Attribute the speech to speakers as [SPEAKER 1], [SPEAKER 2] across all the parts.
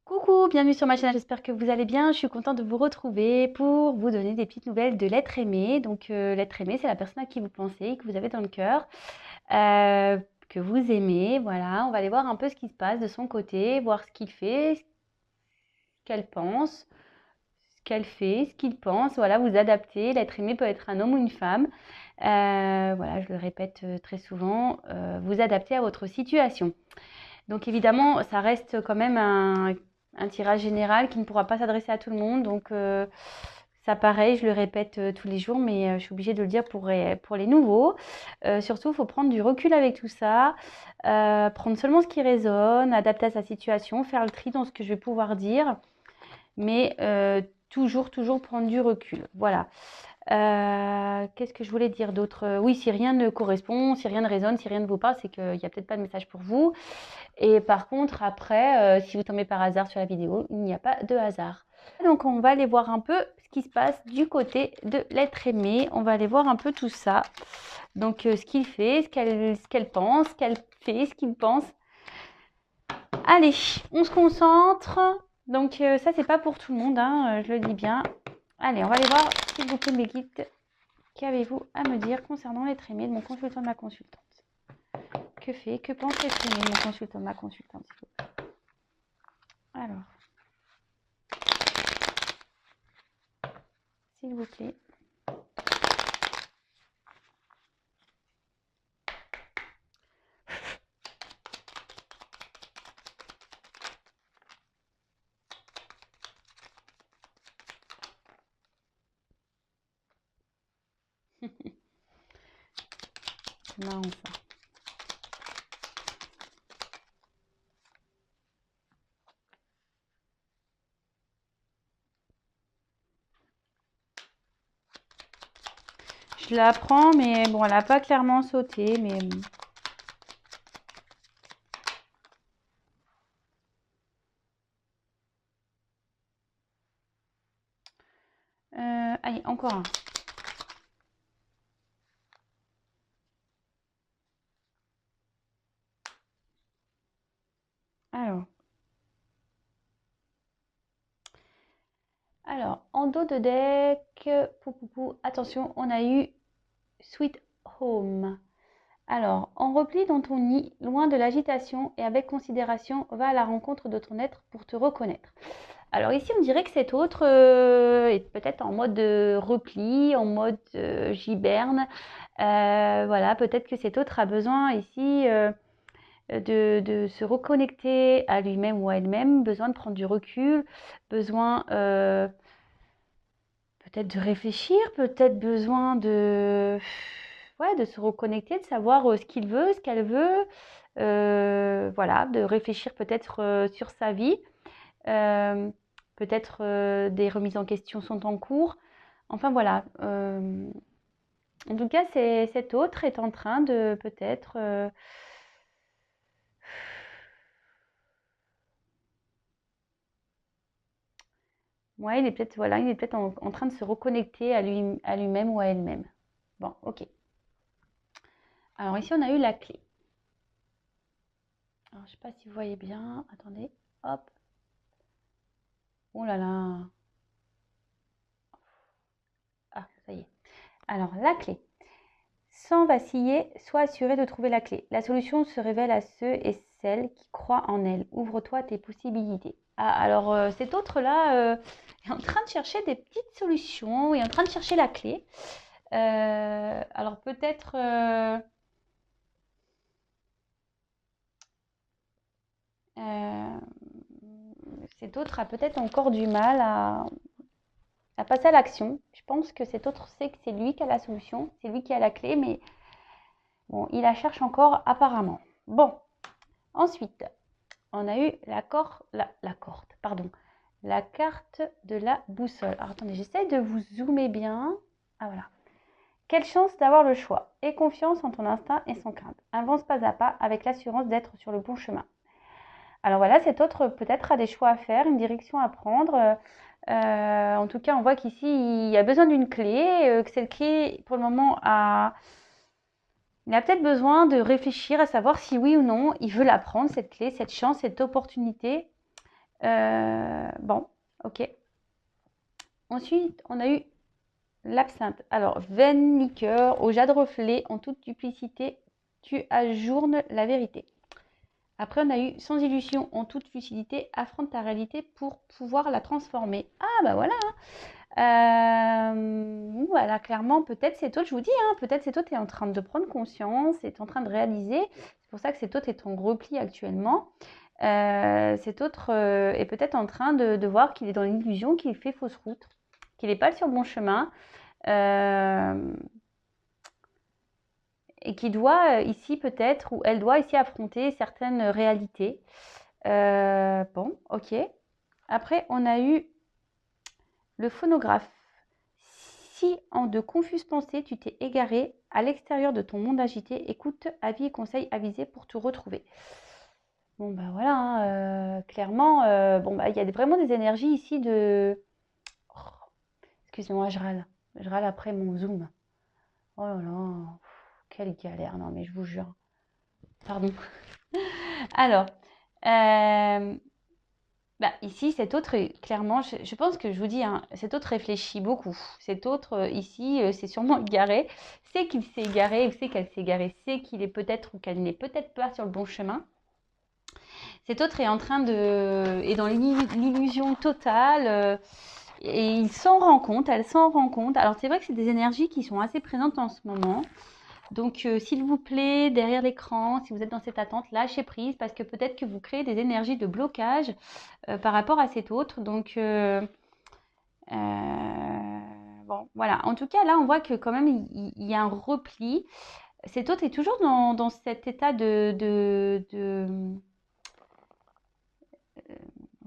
[SPEAKER 1] Coucou, bienvenue sur ma chaîne, j'espère que vous allez bien. Je suis contente de vous retrouver pour vous donner des petites nouvelles de l'être aimé. Donc l'être aimé, c'est la personne à qui vous pensez, que vous avez dans le cœur, euh, que vous aimez. Voilà, on va aller voir un peu ce qui se passe de son côté, voir ce qu'il fait, ce qu'elle pense, ce qu'elle fait, ce qu'il pense. Voilà, vous adaptez. L'être aimé peut être un homme ou une femme. Voilà, je le répète très souvent, vous adaptez à votre situation. Donc évidemment, ça reste quand même un tirage général qui ne pourra pas s'adresser à tout le monde. Donc ça pareil, je le répète tous les jours, mais je suis obligée de le dire pour les nouveaux. Surtout, il faut prendre du recul avec tout ça, prendre seulement ce qui résonne, adapter à sa situation, faire le tri dans ce que je vais pouvoir dire, mais toujours prendre du recul. Voilà. Qu'est-ce que je voulais dire d'autre? Oui, si rien ne correspond, si rien ne résonne, si rien ne vous parle, c'est qu'il n'y a peut-être pas de message pour vous. Et par contre, après, si vous tombez par hasard sur la vidéo, il n'y a pas de hasard. Donc, on va aller voir un peu ce qui se passe du côté de l'être aimé. On va aller voir un peu tout ça. Donc, ce qu'il fait, ce qu'elle pense, ce qu'elle fait, ce qu'il pense. Allez, on se concentre. Donc, ça, c'est pas pour tout le monde, hein, je le dis bien. Allez, on va aller voir, s'il vous plaît, mes guides. Qu'avez-vous à me dire concernant l'être aimé de mon consultant, de ma consultante? Que pense l'être aimé de mon consultant, de ma consultante, s'il vous plaît? Alors, s'il vous plaît. C'est marrant ça. Je la prends, mais bon, elle n'a pas clairement sauté, mais... allez, encore un. Alors, en dos de deck, attention, on a eu Sweet Home. Alors, en repli dans ton nid, loin de l'agitation et avec considération, va à la rencontre de ton être pour te reconnaître. Alors ici, on dirait que cet autre est peut-être en mode repli, en mode giberne. Voilà, peut-être que cet autre a besoin ici de se reconnecter à lui-même ou à elle-même, besoin de prendre du recul, besoin peut-être de réfléchir, peut-être besoin de se reconnecter, de savoir ce qu'il veut, ce qu'elle veut, voilà, de réfléchir peut-être sur sa vie. Peut-être des remises en question sont en cours. Enfin voilà. En tout cas, cet autre est en train de peut-être... ouais, il est peut-être voilà, il est peut-être en train de se reconnecter à lui-même ou à elle-même. Bon, ok. Alors ici, on a eu la clé. Alors, je ne sais pas si vous voyez bien. Attendez. Hop. Oh là là. Ah, ça y est. Alors, la clé. Sans vaciller, sois assuré de trouver la clé. La solution se révèle à ceux et celles qui croient en elle. Ouvre-toi à tes possibilités. Ah, alors, cet autre-là est en train de chercher des petites solutions, il est en train de chercher la clé. Alors, peut-être... cet autre a peut-être encore du mal à passer à l'action. Je pense que cet autre sait que c'est lui qui a la solution, c'est lui qui a la clé, mais bon, il la cherche encore apparemment. Bon, ensuite, on a eu la carte de la boussole. Alors, attendez, j'essaie de vous zoomer bien. Ah voilà. Quelle chance d'avoir le choix. Aie confiance en ton instinct et sans crainte. Avance pas à pas avec l'assurance d'être sur le bon chemin. Alors voilà, cet autre peut-être a des choix à faire, une direction à prendre. En tout cas, on voit qu'ici, il y a besoin d'une clé, que cette clé, pour le moment, il a peut-être besoin de réfléchir à savoir si oui ou non il veut la prendre, cette clé, cette chance, cette opportunité. Bon, ok. Ensuite, on a eu l'absinthe. Alors, vaine liqueur, au jade reflet, en toute duplicité, tu ajournes la vérité. Après, on a eu sans illusion, en toute lucidité, affronte ta réalité pour pouvoir la transformer. Ah, bah voilà. Voilà, clairement, peut-être cet autre, je vous dis, hein, peut-être cet autre est en train de prendre conscience, est en train de réaliser. C'est pour ça que cet autre est en repli actuellement. Cet autre est peut-être en train de voir qu'il est dans l'illusion, qu'il fait fausse route, qu'il n'est pas sur le bon chemin. Et qui doit ici peut-être, ou elle doit ici affronter certaines réalités. Bon, ok. Après, on a eu le phonographe. Si en de confuses pensées, tu t'es égaré à l'extérieur de ton monde agité, écoute, avis et conseils avisés pour te retrouver. Bon, bah voilà, hein, clairement, bon, bah, il y a vraiment des énergies ici de... Oh, excusez-moi, je râle. Je râle après mon Zoom. Oh là là, quelle galère, non mais je vous jure. Pardon. Alors, bah, ici, cet autre, clairement, je pense que je vous dis, hein, cet autre réfléchit beaucoup. Cet autre, ici, c'est sûrement égaré. C'est qu'il s'est égaré, sait qu'elle s'est égarée, c'est qu'il est peut-être ou qu'elle n'est peut-être pas sur le bon chemin. Cet autre est en train est dans l'illusion totale. Et il s'en rend compte, elle s'en rend compte. Alors, c'est vrai que c'est des énergies qui sont assez présentes en ce moment. Donc, s'il vous plaît, derrière l'écran, si vous êtes dans cette attente, lâchez prise parce que peut-être que vous créez des énergies de blocage par rapport à cet autre. Donc, bon, voilà. En tout cas, là, on voit que quand même, il y a un repli. Cet autre est toujours dans cet état de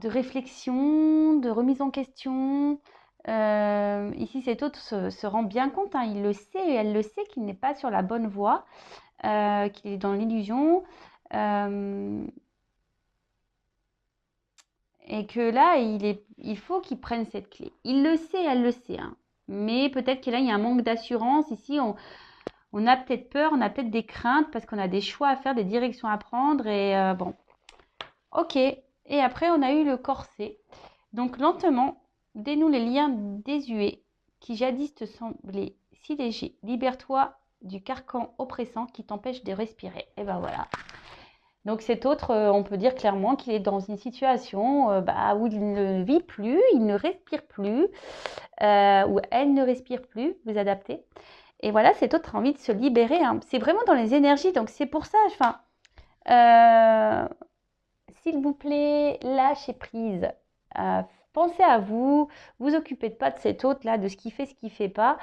[SPEAKER 1] réflexion, de remise en question. Ici, cet autre se rend bien compte, hein, il le sait et elle le sait qu'il n'est pas sur la bonne voie, qu'il est dans l'illusion. Et que là, il faut qu'il prenne cette clé. Il le sait, elle le sait. Hein. Mais peut-être que là, il y a un manque d'assurance. Ici, on a peut-être peur, on a peut-être des craintes parce qu'on a des choix à faire, des directions à prendre. Et bon, ok. Et après, on a eu le corset. Donc, lentement, dénoue les liens désuets qui jadis te semblaient si légers. Libère-toi du carcan oppressant qui t'empêche de respirer. Et ben voilà. Donc cet autre, on peut dire clairement qu'il est dans une situation où il ne vit plus, il ne respire plus, ou elle ne respire plus, vous adaptez. Et voilà, cet autre a envie de se libérer. Hein. C'est vraiment dans les énergies, donc c'est pour ça, s'il vous plaît, lâchez prise. Pensez à vous, vous occupez pas de cet autre-là, de ce qu'il fait, ce qu'il fait pas.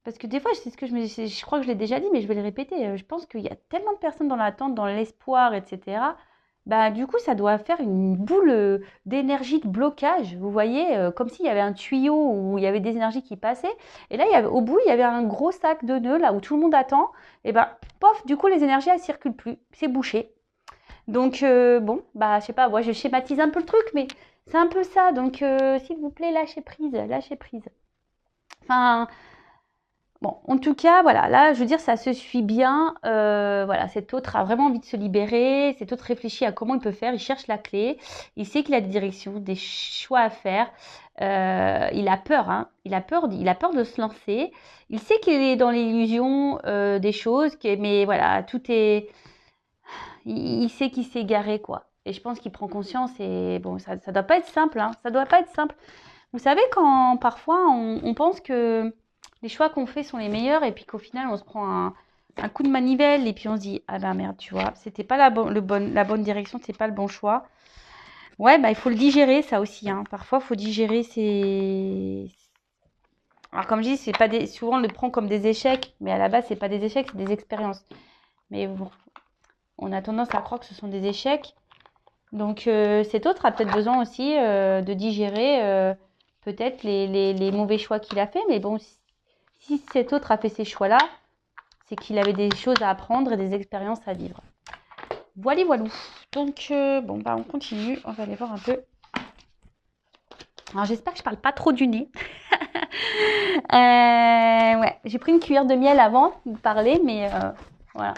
[SPEAKER 1] Parce que des fois, c'est ce que je crois que je l'ai déjà dit, mais je vais le répéter. Je pense qu'il y a tellement de personnes dans l'attente, dans l'espoir, etc. Bah, du coup, ça doit faire une boule d'énergie de blocage. Vous voyez, comme s'il y avait un tuyau où il y avait des énergies qui passaient. Et là, au bout, il y avait un gros sac de nœuds, là où tout le monde attend. Et ben, pof, du coup, les énergies, elles ne circulent plus. C'est bouché. Donc, bon, bah, je sais pas, moi, je schématise un peu le truc, mais c'est un peu ça. Donc, s'il vous plaît, lâchez prise, lâchez prise. Enfin, bon, en tout cas, voilà, là, je veux dire, ça se suit bien. Voilà, cet autre a vraiment envie de se libérer. Cet autre réfléchit à comment il peut faire. Il cherche la clé. Il sait qu'il a des directions, des choix à faire. Il a peur, hein. Il a peur de se lancer. Il sait qu'il est dans l'illusion des choses, mais voilà, tout est. Il sait qu'il s'est égaré, quoi. Et je pense qu'il prend conscience. Et bon, ça doit pas être simple, hein. Ça doit pas être simple. Vous savez, quand parfois on pense que les choix qu'on fait sont les meilleurs et puis qu'au final on se prend un coup de manivelle et puis on se dit ah ben merde, tu vois, c'était pas la bonne direction, c'est pas le bon choix. Ouais, bah il faut le digérer ça aussi. Hein. Parfois, il faut digérer Alors comme je dis, c'est pas souvent on le prend comme des échecs, mais à la base c'est pas des échecs, c'est des expériences. Mais bon, on a tendance à croire que ce sont des échecs. Donc cet autre a peut-être besoin aussi de digérer peut-être les mauvais choix qu'il a fait. Mais bon, si cet autre a fait ces choix-là, c'est qu'il avait des choses à apprendre et des expériences à vivre. Voilà, voilà. Donc, bon, bah, on continue. On va aller voir un peu. Alors, j'espère que je parle pas trop du nez. Ouais, j'ai pris une cuillère de miel avant de parler, mais voilà.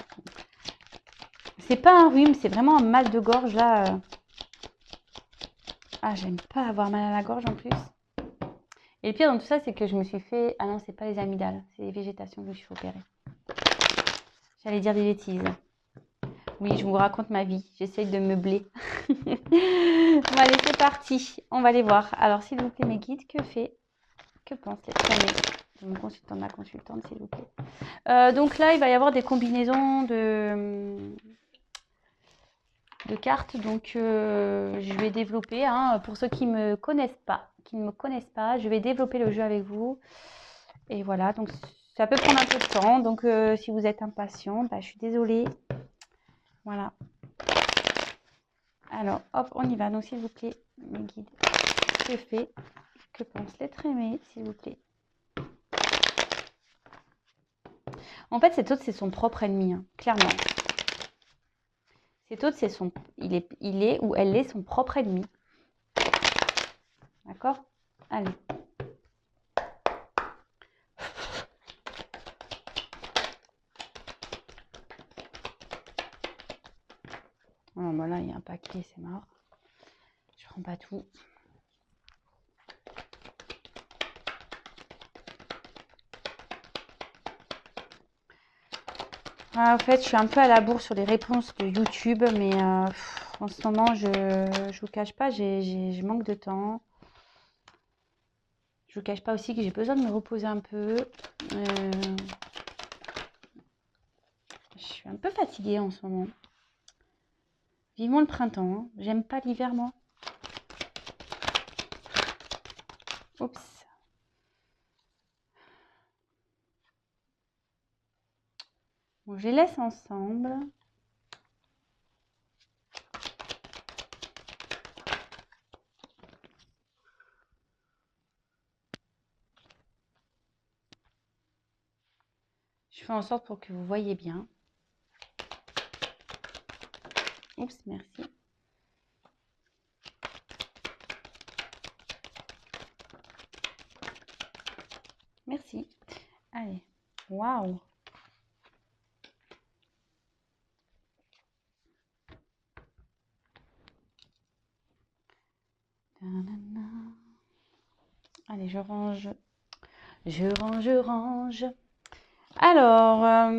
[SPEAKER 1] C'est pas un rhume, c'est vraiment un mal de gorge là. Ah, j'aime pas avoir mal à la gorge en plus. Et le pire dans tout ça, c'est que je me suis fait... Ah non, c'est pas les amygdales, c'est les végétations que je me suis fait opérer. J'allais dire des bêtises. Oui, je vous raconte ma vie. J'essaye de meubler. Bon, allez, c'est parti. On va aller voir. Alors, s'il vous plaît, mes guides, que pense l'être aimé de mon consultant, de ma consultante, s'il vous plaît. Donc là, il va y avoir des combinaisons de cartes. Donc, je vais développer. Hein, pour ceux qui ne me connaissent pas, je vais développer le jeu avec vous. Et voilà, donc ça peut prendre un peu de temps. Donc, si vous êtes impatient, bah, je suis désolée. Voilà. Alors, hop, on y va. Donc, s'il vous plaît, mes guides, que pense l'être aimé, s'il vous plaît. En fait, cet autre, c'est son propre ennemi, hein, clairement. Cet autre, il est ou elle est son propre ennemi. D'accord? Allez. Oh, bah là, il y a un paquet, c'est mort. Je prends pas tout. Ah, en fait, je suis un peu à la bourre sur les réponses de YouTube, mais en ce moment, je vous cache pas, je manque de temps. Je vous cache pas aussi que j'ai besoin de me reposer un peu. Je suis un peu fatiguée en ce moment. Vivement le printemps. Hein. J'aime pas l'hiver, moi. Oups. Bon, je les laisse ensemble. Je fais en sorte pour que vous voyez bien. Oups, merci. Merci. Allez. Waouh. Allez, je range. Je range, je range. Alors,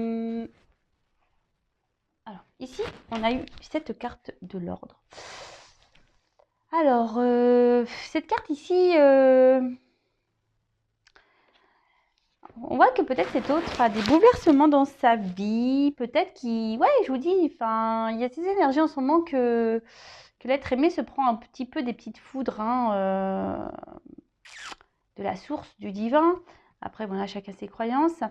[SPEAKER 1] ici, on a eu cette carte de l'ordre. Alors, cette carte ici, on voit que peut-être cet autre a des bouleversements dans sa vie. Peut-être qu'il... Ouais, je vous dis, enfin, il y a ces énergies en ce moment que l'être aimé se prend un petit peu des petites foudres hein, de la source, du divin. Après, voilà, chacun ses croyances.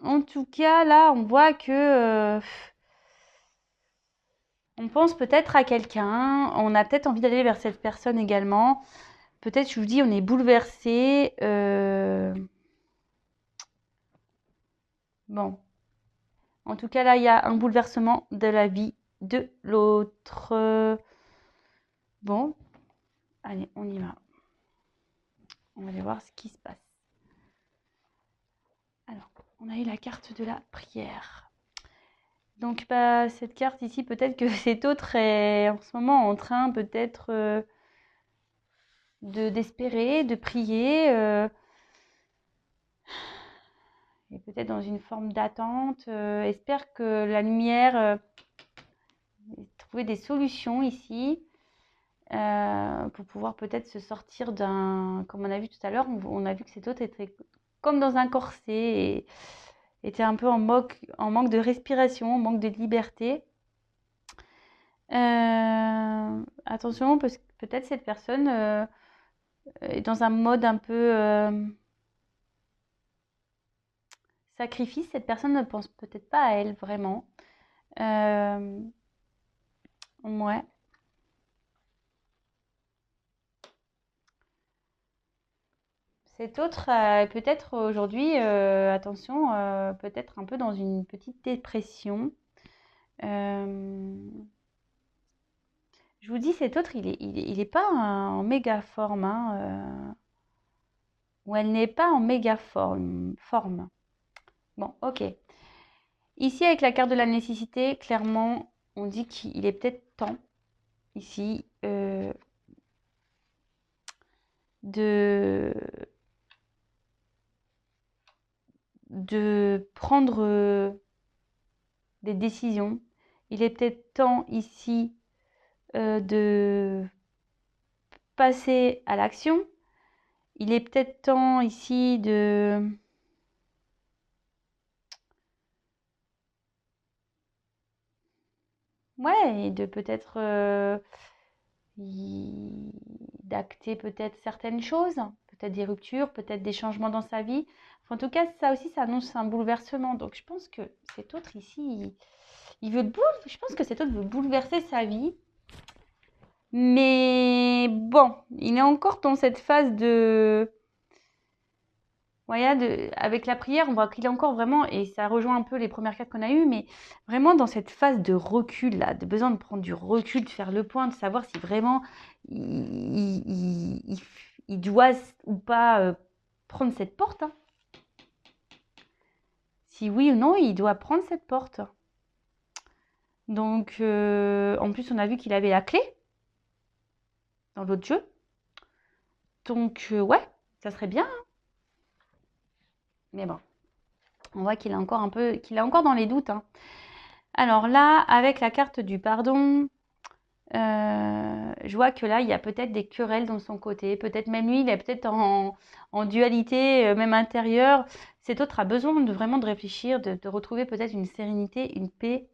[SPEAKER 1] En tout cas, là, on voit que... on pense peut-être à quelqu'un. On a peut-être envie d'aller vers cette personne également. Peut-être, je vous dis, on est bouleversé. Bon. En tout cas, là, il y a un bouleversement de la vie de l'autre. Bon. Allez, on y va. On va aller voir ce qui se passe. Alors, on a eu la carte de la prière. Donc, bah, cette carte ici, peut-être que cet autre est en ce moment en train peut-être d'espérer, de prier. Et peut-être dans une forme d'attente. Espère que la lumière trouver des solutions ici pour pouvoir peut-être se sortir d'un... Comme on a vu tout à l'heure, on a vu que cet autre était comme dans un corset et était un peu en manque de respiration, en manque de liberté. Attention, parce que peut-être cette personne est dans un mode un peu sacrifice. Cette personne ne pense peut-être pas à elle vraiment. Ouais. Cet autre, peut-être aujourd'hui, attention, peut-être un peu dans une petite dépression. Je vous dis, cet autre, il est pas en méga forme, hein, ou elle n'est pas en méga forme. Bon, ok. Ici, avec la carte de la nécessité, clairement, on dit qu'il est peut-être temps, ici, de, de prendre des décisions. Il est peut-être temps, ici, de passer à l'action. Il est peut-être temps, ici, de... Ouais, et de peut-être d'acter peut-être certaines choses, peut-être des ruptures, peut-être des changements dans sa vie. Enfin, en tout cas, ça aussi, ça annonce un bouleversement. Donc, je pense que cet autre ici, je pense que cet autre veut bouleverser sa vie. Mais bon, il est encore dans cette phase de... Voyez, avec la prière, on voit qu'il est encore vraiment, et ça rejoint un peu les premières cartes qu'on a eues, mais vraiment dans cette phase de recul, là, de besoin de prendre du recul, de faire le point, de savoir si vraiment il doit ou pas prendre cette porte. Hein. Si oui ou non, il doit prendre cette porte. Donc, en plus, on a vu qu'il avait la clé dans l'autre jeu. Donc, ouais, ça serait bien. Hein. Mais bon, on voit qu'il est encore un peu, qu'il est encore dans les doutes. Hein. Alors là, avec la carte du pardon, je vois que là, il y a peut-être des querelles dans son côté. Peut-être même lui, il est peut-être en dualité, même intérieure. Cet autre a besoin vraiment de réfléchir, de retrouver peut-être une sérénité, une paix.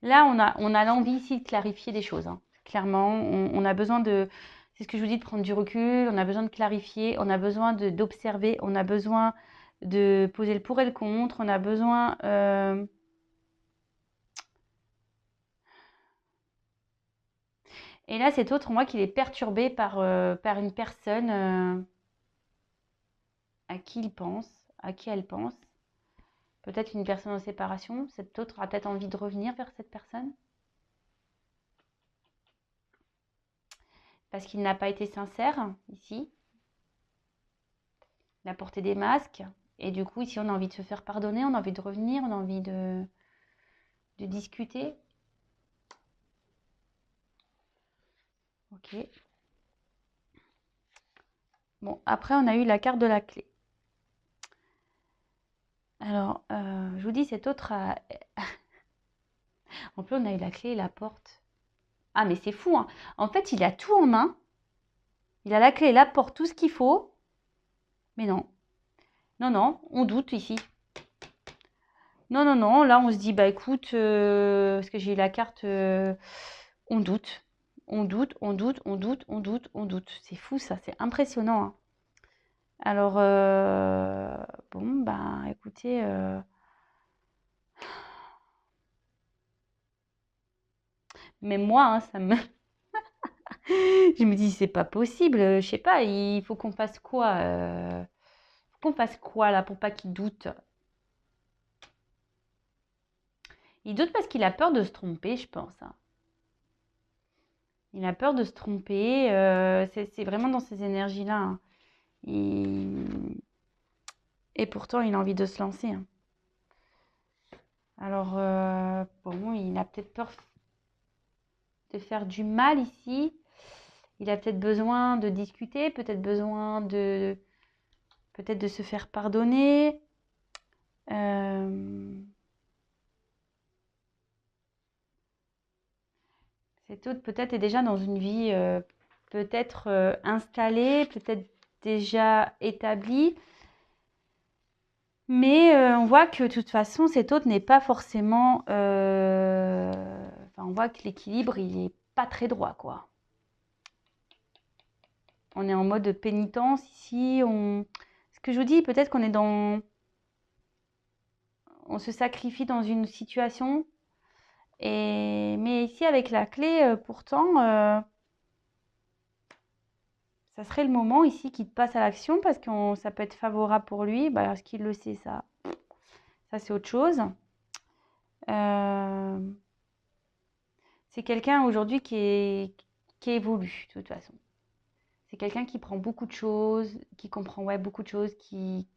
[SPEAKER 1] Là, on a l'envie ici de clarifier des choses. Hein. Clairement, on a besoin de... C'est ce que je vous dis, de prendre du recul. On a besoin de clarifier. On a besoin d'observer. On a besoin de poser le pour et le contre. On a besoin... Et là, cet autre, on voit qu'il est perturbé par une personne à qui il pense, à qui elle pense. Peut-être une personne en séparation. Cet autre a peut-être envie de revenir vers cette personne. Parce qu'il n'a pas été sincère, ici. Il a porté des masques. Et du coup, ici, on a envie de se faire pardonner, on a envie de revenir, on a envie de discuter. Ok. Bon, après, on a eu la carte de la clé. Alors, je vous dis, cet autre a... En plus, on a eu la clé et la porte. Ah, mais c'est fou, hein. En fait, il a tout en main. Il a la clé, la porte, tout ce qu'il faut. Mais non. Non, non, on doute ici. Non, non, non. Là, on se dit, bah écoute, parce que j'ai eu la carte, on doute. On doute, on doute, on doute, on doute, on doute. C'est fou, ça. C'est impressionnant. Hein. Alors, bon, bah écoutez, même moi, hein, ça me... Je me dis, c'est pas possible. Je sais pas, il faut qu'on fasse quoi faut qu'on fasse quoi là pour pas qu'il doute? Il doute parce qu'il a peur de se tromper, je pense. Hein. Il a peur de se tromper. C'est vraiment dans ces énergies-là. Hein. Et pourtant, il a envie de se lancer. Hein. Alors, bon, il a peut-être peur de faire du mal ici. Il a peut-être besoin de discuter, peut-être besoin de peut-être de se faire pardonner. Cet autre peut-être est déjà dans une vie peut-être installée, peut-être déjà établie. Mais on voit que de toute façon, cet autre n'est pas forcément... Enfin, on voit que l'équilibre, il n'est pas très droit, quoi. On est en mode pénitence ici. Ce que je vous dis, peut-être qu'on est dans... On se sacrifie dans une situation. Mais ici, avec la clé, pourtant, ça serait le moment ici qu'il passe à l'action parce que ça peut être favorable pour lui. Bah, est-ce qu'il le sait, ça c'est autre chose. C'est quelqu'un aujourd'hui qui évolue, de toute façon. C'est quelqu'un qui prend beaucoup de choses, qui comprend ouais, beaucoup de choses, qui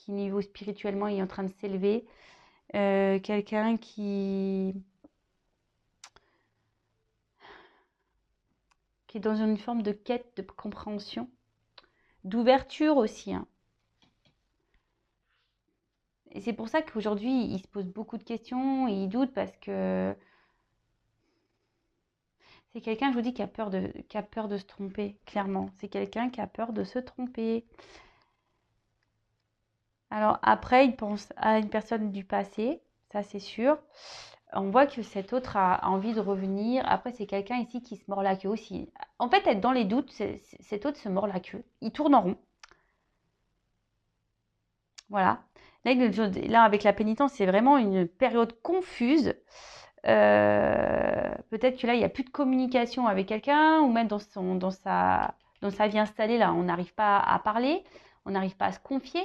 [SPEAKER 1] niveau spirituellement est en train de s'élever. Quelqu'un qui est dans une forme de quête de compréhension, d'ouverture aussi, hein. Et c'est pour ça qu'aujourd'hui, il se pose beaucoup de questions, et il doute parce que c'est quelqu'un, je vous dis, qui a peur de se tromper, clairement. C'est quelqu'un qui a peur de se tromper. Alors après, il pense à une personne du passé, ça c'est sûr. On voit que cet autre a envie de revenir. Après, c'est quelqu'un ici qui se mord la queue aussi. En fait, être dans les doutes, cet autre se mord la queue. Il tourne en rond. Voilà. Là, avec la pénitence, c'est vraiment une période confuse. Peut-être que là, il n'y a plus de communication avec quelqu'un, ou même dans sa vie installée, là, on n'arrive pas à parler, on n'arrive pas à se confier.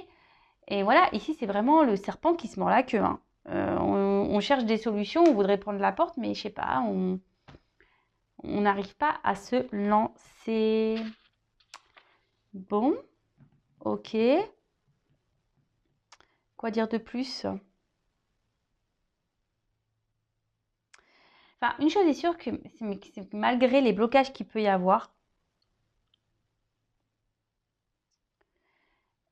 [SPEAKER 1] Et voilà, ici, c'est vraiment le serpent qui se mord la queue, hein. On cherche des solutions, on voudrait prendre la porte, mais je sais pas, on n'arrive pas à se lancer. Bon, ok. Quoi dire de plus? Enfin, une chose est sûre, c'est que malgré les blocages qu'il peut y avoir,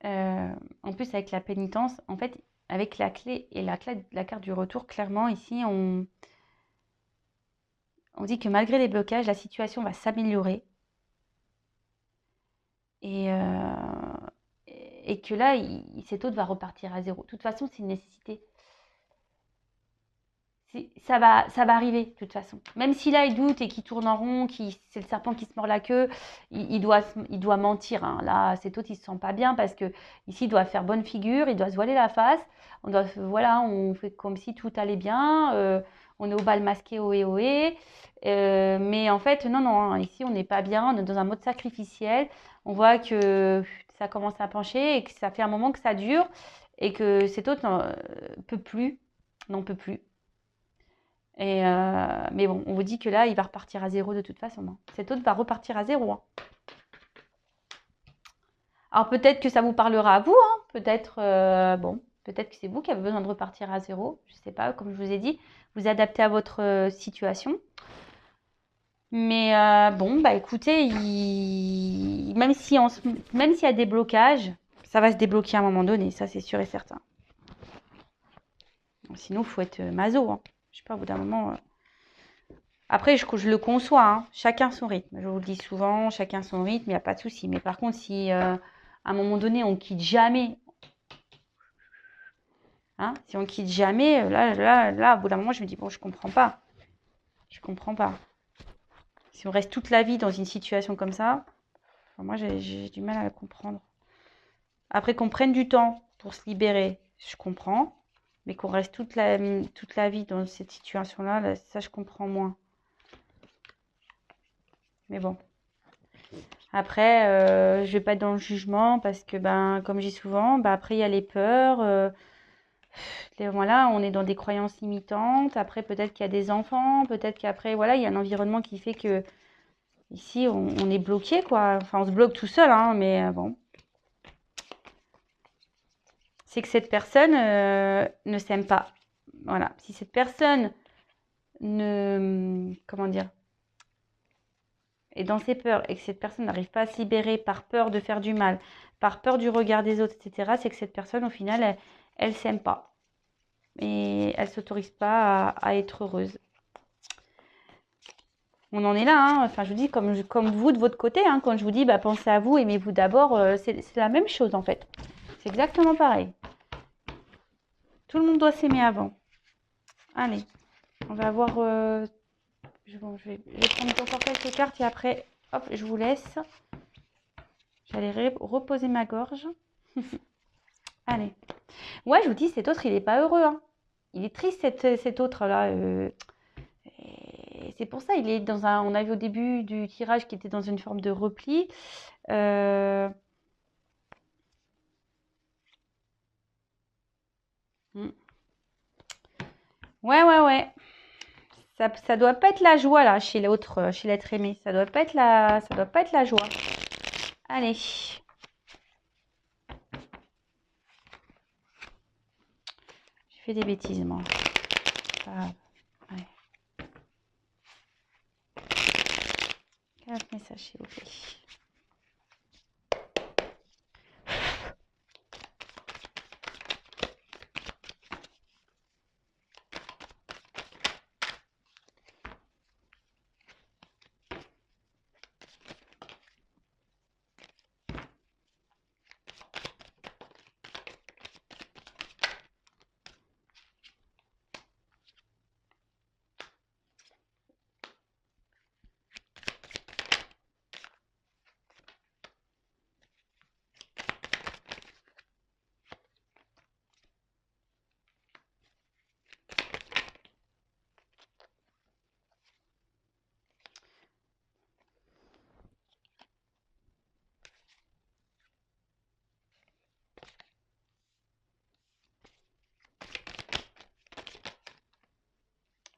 [SPEAKER 1] en plus avec la pénitence, en fait, avec la clé et la carte du retour, clairement, ici, on dit que malgré les blocages, la situation va s'améliorer. Et, et que là, cet autre va repartir à zéro. De toute façon, c'est une nécessité. Ça va arriver, de toute façon. Même si là, il doute et qu'il tourne en rond, c'est le serpent qui se mord la queue, il doit mentir, hein. Là, cet autre, il se sent pas bien parce que ici, il doit faire bonne figure, il doit se voiler la face. Voilà, on fait comme si tout allait bien. On est au bal masqué, ohé, ohé. Mais en fait, non, non, hein, ici, on n'est pas bien. On est dans un mode sacrificiel. On voit que ça commence à pencher et que ça fait un moment que ça dure et que cet autre n'en peut plus. Mais bon, on vous dit que là, il va repartir à zéro de toute façon, hein. Cet autre va repartir à zéro, hein. Alors peut-être que ça vous parlera à vous, hein. Peut-être, bon, peut-être que c'est vous qui avez besoin de repartir à zéro. Je ne sais pas, comme je vous ai dit, vous adaptez à votre situation. Mais bon, bah écoutez, même s'il y a des blocages, ça va se débloquer à un moment donné, ça c'est sûr et certain. Sinon, il faut être maso, hein. Je sais pas, au bout d'un moment. Après, je le conçois, hein. Chacun son rythme. Je vous le dis souvent, chacun son rythme, il n'y a pas de souci. Mais par contre, si à un moment donné, on quitte jamais, hein, si on quitte jamais, là, au bout d'un moment, je me dis, bon, je comprends pas. Je comprends pas. Si on reste toute la vie dans une situation comme ça, enfin, moi, j'ai du mal à comprendre. Après, qu'on prenne du temps pour se libérer, je comprends. Mais qu'on reste toute la vie dans cette situation-là, là, ça, je comprends moins. Mais bon. Après, je vais pas être dans le jugement parce que, ben, comme je dis souvent, ben, après, il y a les peurs. Voilà, on est dans des croyances limitantes. Après, peut-être qu'il y a des enfants. Peut-être qu'après, voilà, il y a un environnement qui fait que ici, on est bloqué, quoi. Enfin, on se bloque tout seul, hein, mais bon. C'est que cette personne ne s'aime pas. Voilà. Si cette personne comment dire, est dans ses peurs et que cette personne n'arrive pas à se libérer par peur de faire du mal, par peur du regard des autres, etc., c'est que cette personne, au final, elle s'aime pas. Et elle s'autorise pas à être heureuse. On en est là, hein. Enfin, je vous dis, comme vous de votre côté, hein, quand je vous dis, bah, pensez à vous, aimez-vous d'abord, c'est la même chose, en fait. C'est exactement pareil. Tout le monde doit s'aimer avant. Allez, on va voir... je vais prendre encore quelques cartes et après, hop, je vous laisse. J'allais reposer ma gorge. Allez. Ouais, je vous dis, cet autre, il n'est pas heureux, hein. Il est triste, cet autre-là. C'est pour ça, il est dans un... On a vu au début du tirage qu'il était dans une forme de repli. Ouais. Ça doit pas être la joie, là, chez l'autre, chez l'être aimé. Ça doit pas être la joie. Allez. J'ai fait des bêtises, moi. Pas grave. Allez. 4 messages, s'il vous plaît.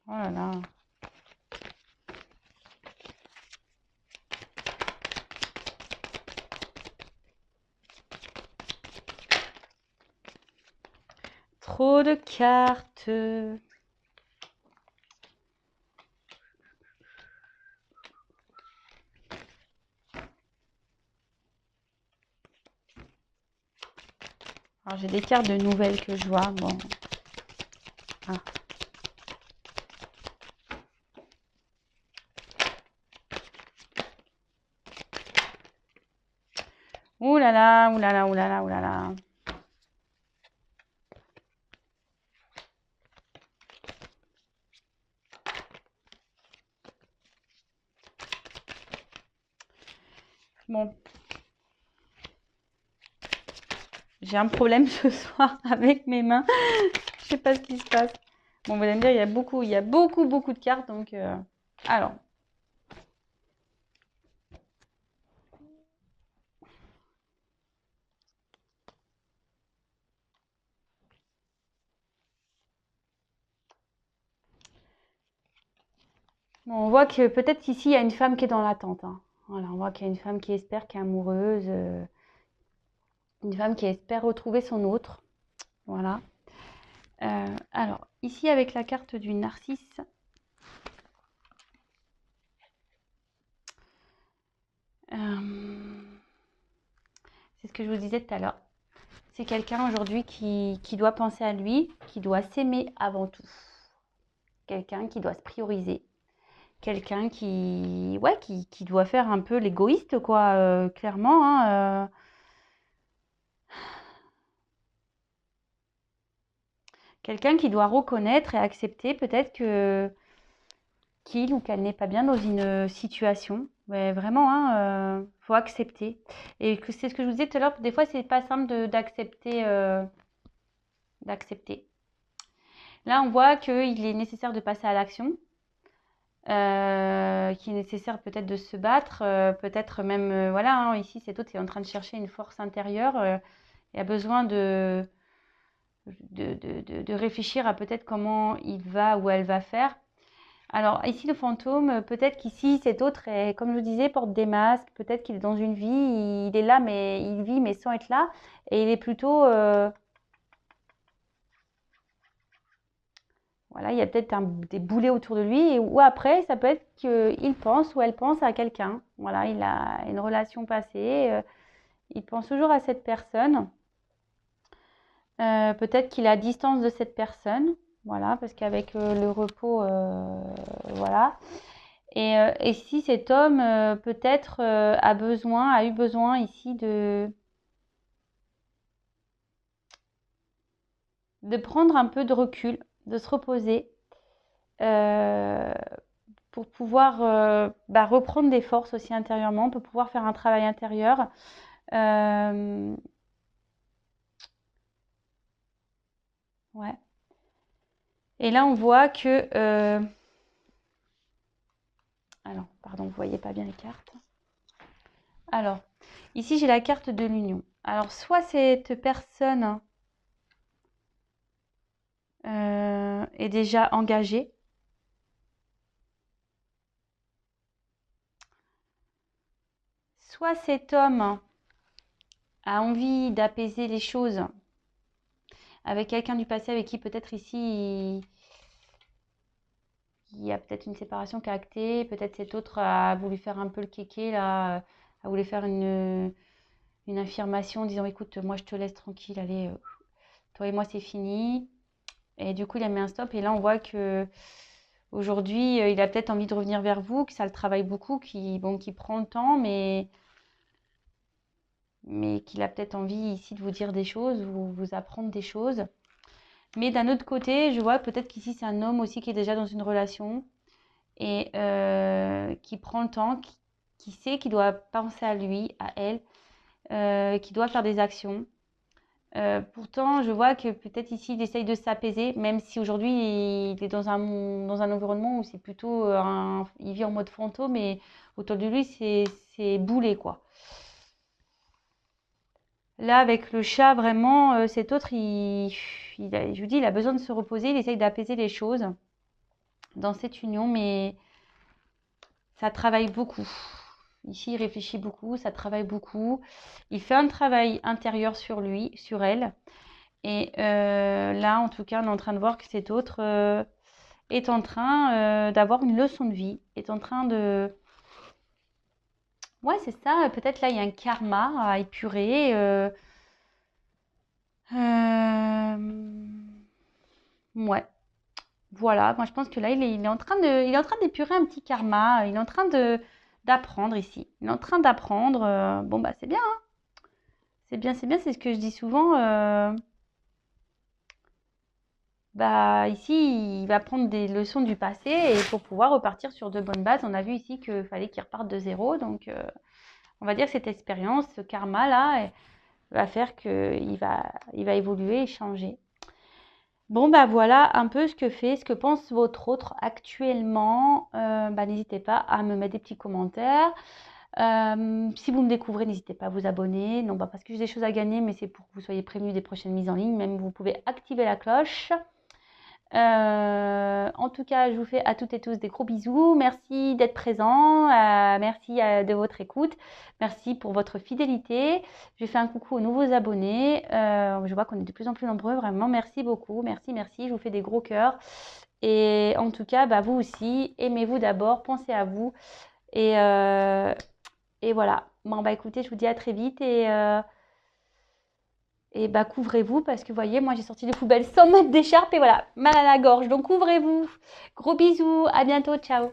[SPEAKER 1] Oh là là. Trop de cartes. Alors j'ai des cartes de nouvelles que je vois. Bon. Ah. Ouh là là, ouh là là, ouh là là, ouh là là. Bon. J'ai un problème ce soir avec mes mains. Je sais pas ce qui se passe. Bon, vous allez me dire, il y a beaucoup de cartes. Donc, alors. Bon, on voit que peut-être qu'ici, il y a une femme qui est dans l'attente. Hein. Voilà, on voit qu'il y a une femme qui espère, qui est amoureuse. Une femme qui espère retrouver son autre. Voilà. Alors, ici, avec la carte du narcisse. C'est ce que je vous disais tout à l'heure. C'est quelqu'un aujourd'hui qui doit penser à lui, qui doit s'aimer avant tout. Quelqu'un qui doit se prioriser. Quelqu'un qui doit faire un peu l'égoïste, quoi, clairement. Hein, quelqu'un qui doit reconnaître et accepter peut-être que qu'il ou qu'elle n'est pas bien dans une situation. Mais vraiment, hein, faut accepter. Et c'est ce que je vous disais tout à l'heure, des fois, c'est pas simple d'accepter. D'accepter. Là, on voit qu'il est nécessaire de passer à l'action. Qu'il est nécessaire peut-être de se battre, peut-être même, voilà, hein, ici, cet autre est en train de chercher une force intérieure et a besoin de réfléchir à peut-être comment il va ou elle va faire. Alors, ici, le fantôme, peut-être qu'ici, cet autre est, comme je vous disais, porte des masques, peut-être qu'il est dans une vie, il est là, mais il vit, mais sans être là, et il est plutôt... voilà, il y a peut-être des boulets autour de lui, ou après, ça peut être qu'il pense ou elle pense à quelqu'un. Voilà, il a une relation passée, il pense toujours à cette personne. Peut-être qu'il est à distance de cette personne, voilà, parce qu'avec le repos, voilà. Et si cet homme, peut-être, a eu besoin ici de prendre un peu de recul, de se reposer, euh, pour pouvoir reprendre des forces aussi intérieurement, pour pouvoir faire un travail intérieur. Ouais. Et là, on voit que... alors, pardon, vous ne voyez pas bien les cartes. Alors, ici, j'ai la carte de l'union. Alors, soit cette personne est déjà engagée, soit cet homme a envie d'apaiser les choses avec quelqu'un du passé avec qui peut-être ici il y a peut-être une séparation qui a acté, peut-être cet autre a voulu faire un peu le kéké là, a voulu faire une affirmation en disant écoute, moi je te laisse tranquille, allez, toi et moi c'est fini. Et du coup il a mis un stop et là on voit que aujourd'hui il a peut-être envie de revenir vers vous, que ça le travaille beaucoup, qui prend le temps, mais qu'il a peut-être envie ici de vous dire des choses, vous apprendre des choses. Mais d'un autre côté, je vois peut-être qu'ici c'est un homme aussi qui est déjà dans une relation et qui prend le temps, qui sait qu'il doit penser à lui, à elle, qui doit faire des actions. Pourtant, je vois que peut-être ici, il essaye de s'apaiser, même si aujourd'hui, il est dans un environnement où c'est plutôt il vit en mode fantôme et autour de lui, c'est boulé, quoi. Là, avec le chat, vraiment, cet autre, je vous dis, il a besoin de se reposer, il essaye d'apaiser les choses dans cette union, mais ça travaille beaucoup. Ici, il réfléchit beaucoup, ça travaille beaucoup. Il fait un travail intérieur sur lui, sur elle. Et là, en tout cas, on est en train de voir que cet autre est en train d'avoir une leçon de vie, est en train de... Ouais, c'est ça. Peut-être là, il y a un karma à épurer. Ouais. Voilà, moi je pense que là, il est en train il est en train d'épurer un petit karma. Il est en train d'apprendre ici. Il est en train d'apprendre. Bon, bah c'est bien, hein. C'est bien, c'est bien, c'est ce que je dis souvent. Bah ici, il va prendre des leçons du passé et pour pouvoir repartir sur de bonnes bases. On a vu ici qu'il fallait qu'il reparte de zéro. Donc, on va dire que cette expérience, ce karma-là, va faire qu'il va évoluer et changer. Bon, bah voilà un peu ce que pense votre autre actuellement. Bah, n'hésitez pas à me mettre des petits commentaires. Si vous me découvrez, n'hésitez pas à vous abonner. Non pas parce que j'ai des choses à gagner, mais c'est pour que vous soyez prévenus des prochaines mises en ligne. Même vous pouvez activer la cloche. En tout cas, je vous fais à toutes et tous des gros bisous. Merci d'être présents. Merci de votre écoute. Merci pour votre fidélité. Je fais un coucou aux nouveaux abonnés. Je vois qu'on est de plus en plus nombreux. Vraiment, merci beaucoup. Merci, merci. Je vous fais des gros cœurs. Et en tout cas, bah, vous aussi, aimez-vous d'abord. Pensez à vous. Et voilà. Bon, bah écoutez, je vous dis à très vite. Et bah couvrez-vous parce que vous voyez, moi j'ai sorti des poubelles sans mettre d'écharpe et voilà, mal à la gorge. Donc couvrez-vous. Gros bisous, à bientôt, ciao.